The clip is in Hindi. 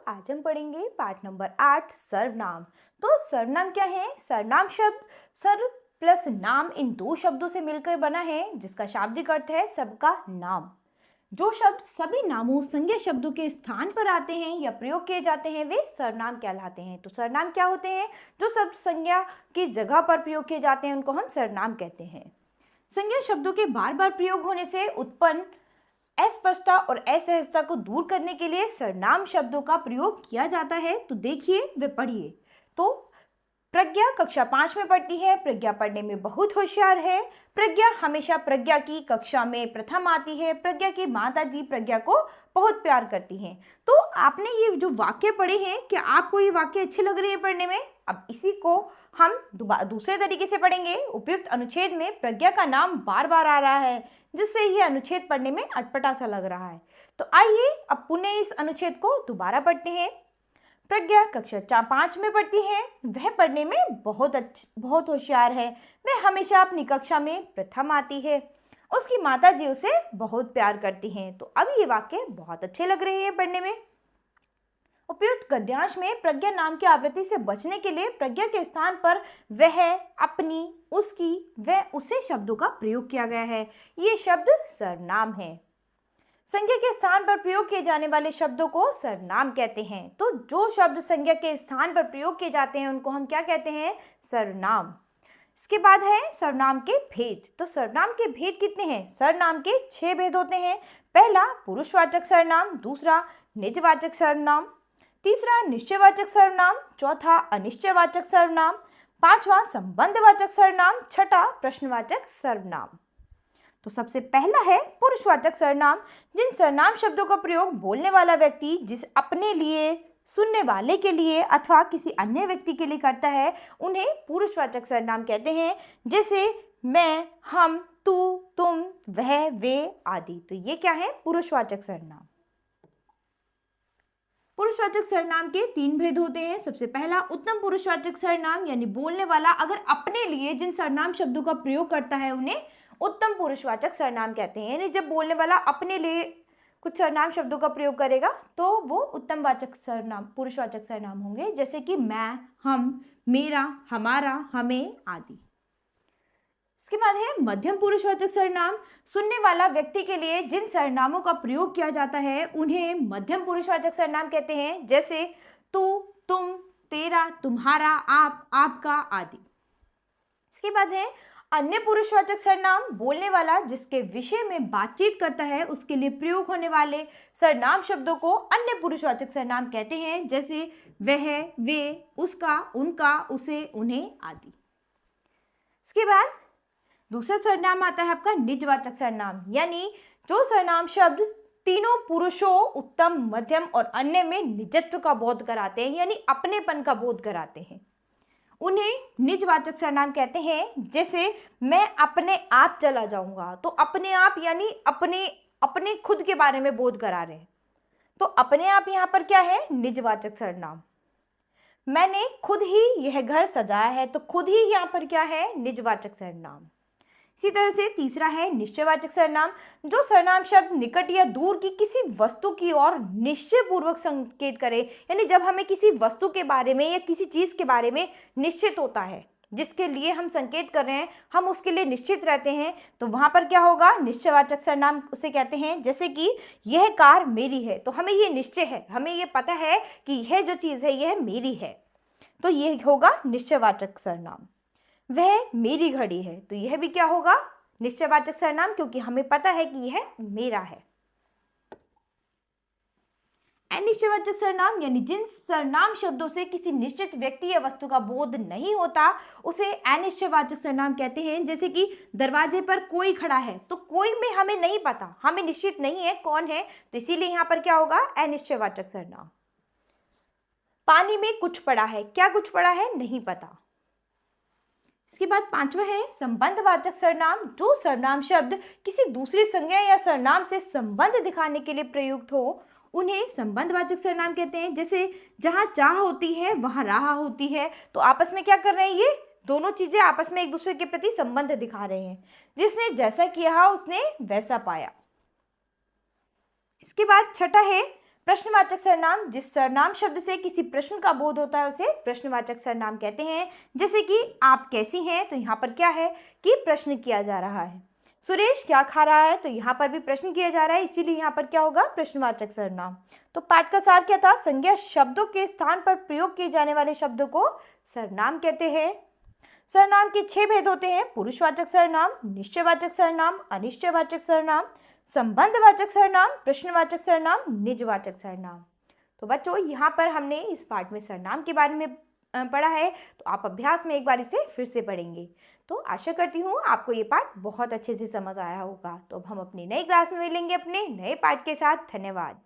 आज हम पढ़ेंगे पाठ नंबर 8 सर्वनाम। तो सर्वनाम क्या है? सर्वनाम शब्द सर्व प्लस नाम इन दो शब्दों से मिलकर बना है, जिसका शाब्दिक अर्थ है सबका नाम। जो शब्द सभी नामों संज्ञा शब्दों के स्थान पर आते हैं या प्रयोग किए जाते हैं वे सर्वनाम कहलाते हैं। तो सर्वनाम क्या होते हैं? जो शब्द संज्ञा की जगह पर प्रयोग किए जाते हैं उनको हम सर्वनाम कहते हैं। संज्ञा शब्दों के बार बार प्रयोग होने से उत्पन्न अस्पष्टता और असहजता को दूर करने के लिए सर्वनाम शब्दों का प्रयोग किया जाता है। तो देखिए वे पढ़िए। तो प्रज्ञा कक्षा 5 में पढ़ती है। प्रज्ञा पढ़ने में बहुत होशियार है। प्रज्ञा हमेशा प्रज्ञा की कक्षा में प्रथम आती है। प्रज्ञा की माताजी प्रज्ञा को बहुत प्यार करती हैं। तो आपने ये जो वाक्य पढ़े हैं, क्या आपको ये वाक्य अच्छे लग रहे हैं पढ़ने में? अब इसी को हम दूसरे तरीके से पढ़ेंगे। उपयुक्त अनुच्छेद में प्रज्ञा का नाम बार बार आ रहा है, जिससे ये अनुच्छेद पढ़ने में अटपटा सा लग रहा है। तो आइए अब पुनः इस अनुच्छेद को दोबारा पढ़ते हैं। प्रज्ञा कक्षा 5 में पढ़ती है। वह पढ़ने में बहुत होशियार है। वह हमेशा अपनी कक्षा में प्रथम आती है। उसकी माताजी उसे बहुत प्यार करती हैं। तो अब ये वाक्य बहुत अच्छे लग रहे हैं पढ़ने में। उपयुक्त गद्यांश में प्रज्ञा नाम की आवृत्ति से बचने के लिए प्रज्ञा के स्थान पर वह, अपनी, उसकी, वह, उसे शब्दों का प्रयोग किया गया है। ये शब्द सर्वनाम है। संज्ञा के स्थान पर प्रयोग किए जाने वाले शब्दों को सर्वनाम कहते हैं। तो जो शब्द संज्ञा के स्थान पर प्रयोग किए जाते हैं उनको हम क्या कहते हैं? सर्वनाम। इसके बाद है सर्वनाम के भेद। तो सर्वनाम के भेद कितने हैं? सर्वनाम के 6 भेद होते हैं। पहला पुरुषवाचक सर्वनाम, दूसरा निजवाचक सर्वनाम, तीसरा निश्चयवाचक सर्वनाम, चौथा अनिश्चयवाचक सर्वनाम, पांचवा संबंधवाचक सर्वनाम, छठा प्रश्नवाचक सर्वनाम। तो सबसे पहला है पुरुषवाचक सर्वनाम। जिन सर्वनाम शब्दों का प्रयोग बोलने वाला व्यक्ति जिस अपने लिए, सुनने वाले के लिए अथवा किसी अन्य व्यक्ति के लिए करता है उन्हें पुरुषवाचक सर्वनाम कहते हैं। जैसे मैं, हम, तू, तुम, वह, वे आदि। तो ये क्या है? पुरुषवाचक सर्वनाम। पुरुषवाचक सर्वनाम के 3 भेद होते हैं। सबसे पहला उत्तम पुरुषवाचक सर्वनाम, यानी बोलने वाला अगर अपने लिए जिन सर्वनाम शब्दों का प्रयोग करता है उन्हें उत्तम पुरुषवाचक सर्वनाम कहते हैं। यानी जब बोलने वाला अपने लिए कुछ सर्वनाम शब्दों का प्रयोग करेगा तो वो उत्तम वाचक सर्वनाम, पुरुषवाचक सर्वनाम होंगे। जैसे कि मैं, हम, मेरा, हमारा, हमें आदि। इसके बाद है मध्यम पुरुषवाचक सर्वनाम। सुनने वाला व्यक्ति के लिए जिन सर्वनामों का प्रयोग किया जाता है उन्हें मध्यम पुरुषवाचक सर्वनाम कहते हैं। जैसे तू, तुम, तेरा, तुम्हारा, आप, आपका आदि। इसके बाद है अन्य पुरुषवाचक सर्वनाम। बोलने वाला जिसके विषय में बातचीत करता है उसके लिए प्रयोग होने वाले सर्वनाम शब्दों को अन्य पुरुषवाचक सर्वनाम कहते हैं। जैसे वह, वे, उसका, उनका, उसे, उन्हें आदि। इसके बाद दूसरा सर्वनाम आता है आपका निजवाचक सर्वनाम। यानी जो सर्वनाम शब्द तीनों पुरुषों उत्तम, मध्यम और अन्य में निजत्व का बोध कराते हैं, यानी अपनेपन का बोध कराते हैं, उन्हें निजवाचक सर्वनाम कहते हैं। जैसे मैं अपने आप चला जाऊंगा। तो अपने आप यानी अपने खुद के बारे में बोध करा रहे हैं। तो अपने आप यहाँ पर क्या है? निजवाचक सर्वनाम। मैंने खुद ही यह घर सजाया है। तो खुद ही यहाँ पर क्या है? निजवाचक सर्वनाम। इसी तरह से तीसरा है निश्चयवाचक सर्वनाम। जो सर्वनाम शब्द निकट या दूर की किसी वस्तु की ओर निश्चय पूर्वक संकेत करे, यानी जब हमें किसी वस्तु के बारे में या किसी चीज के बारे में निश्चित होता है, जिसके लिए हम संकेत कर रहे हैं, हम उसके लिए निश्चित रहते हैं, तो वहां पर क्या होगा? निश्चयवाचक सर्वनाम उसे कहते हैं। जैसे कि यह कार मेरी है। तो हमें ये निश्चय है, हमें ये पता है कि यह जो चीज है यह मेरी है, तो यह होगा निश्चयवाचक सर्वनाम। वह मेरी घड़ी है। तो यह भी क्या होगा? निश्चयवाचक सर्वनाम, क्योंकि हमें पता है कि यह मेरा है। अनिश्चयवाचक सर्वनाम, यानी जिन सर्वनाम शब्दों से किसी निश्चित व्यक्ति या वस्तु का बोध नहीं होता उसे अनिश्चयवाचक सर्वनाम कहते हैं। जैसे कि दरवाजे पर कोई खड़ा है। तो कोई में हमें नहीं पता, हमें निश्चित नहीं है कौन है, तो इसीलिए यहाँ पर क्या होगा? अनिश्चयवाचक सर्वनाम। पानी में कुछ पड़ा है। क्या कुछ पड़ा है? नहीं पता। इसके बाद पांचवा है संबंधवाचक सर्वनाम। जो सर्वनाम शब्द किसी दूसरी संज्ञा या सर्वनाम से संबंध दिखाने के लिए प्रयुक्त हो उन्हें संबंधवाचक सर्वनाम कहते हैं। जैसे जहां चाह होती है वहां राह होती है। तो आपस में क्या कर रहे हैं? ये दोनों चीजें आपस में एक दूसरे के प्रति संबंध दिखा रहे हैं। जिसने जैसा किया उसने वैसा पाया। इसके बाद छठा है प्रश्नवाचक सर्वनाम, जिस सर्वनाम शब्द से किसी प्रश्न का बोध होता है उसे प्रश्नवाचक सर्वनाम कहते हैं। जैसे कि आप कैसी हैं, तो यहाँ पर क्या है कि प्रश्न किया जा रहा है। सुरेश क्या खा रहा है, तो यहाँ पर भी प्रश्न किया जा रहा है, इसीलिए यहाँ पर क्या होगा, प्रश्नवाचक सर्वनाम। तो पाठ का सार क्या था, संज्ञा शब्दों के स्थान पर प्रयोग किए जाने वाले शब्दों को सर्वनाम कहते हैं। सर्वनाम के 6 भेद होते हैं, पुरुषवाचक सर्वनाम, निश्चयवाचक सर्वनाम, अनिश्चयवाचक सर्वनाम, संबंधवाचक सर्वनाम, प्रश्नवाचक सर्वनाम, निजवाचक सर्वनाम। तो बच्चों, यहाँ पर हमने इस पाठ में सर्वनाम के बारे में पढ़ा है, तो आप अभ्यास में एक बार इसे फिर से पढ़ेंगे। तो आशा करती हूँ आपको ये पाठ बहुत अच्छे से समझ आया होगा। तो अब हम अपनी नई क्लास में मिलेंगे अपने नए पाठ के साथ। धन्यवाद।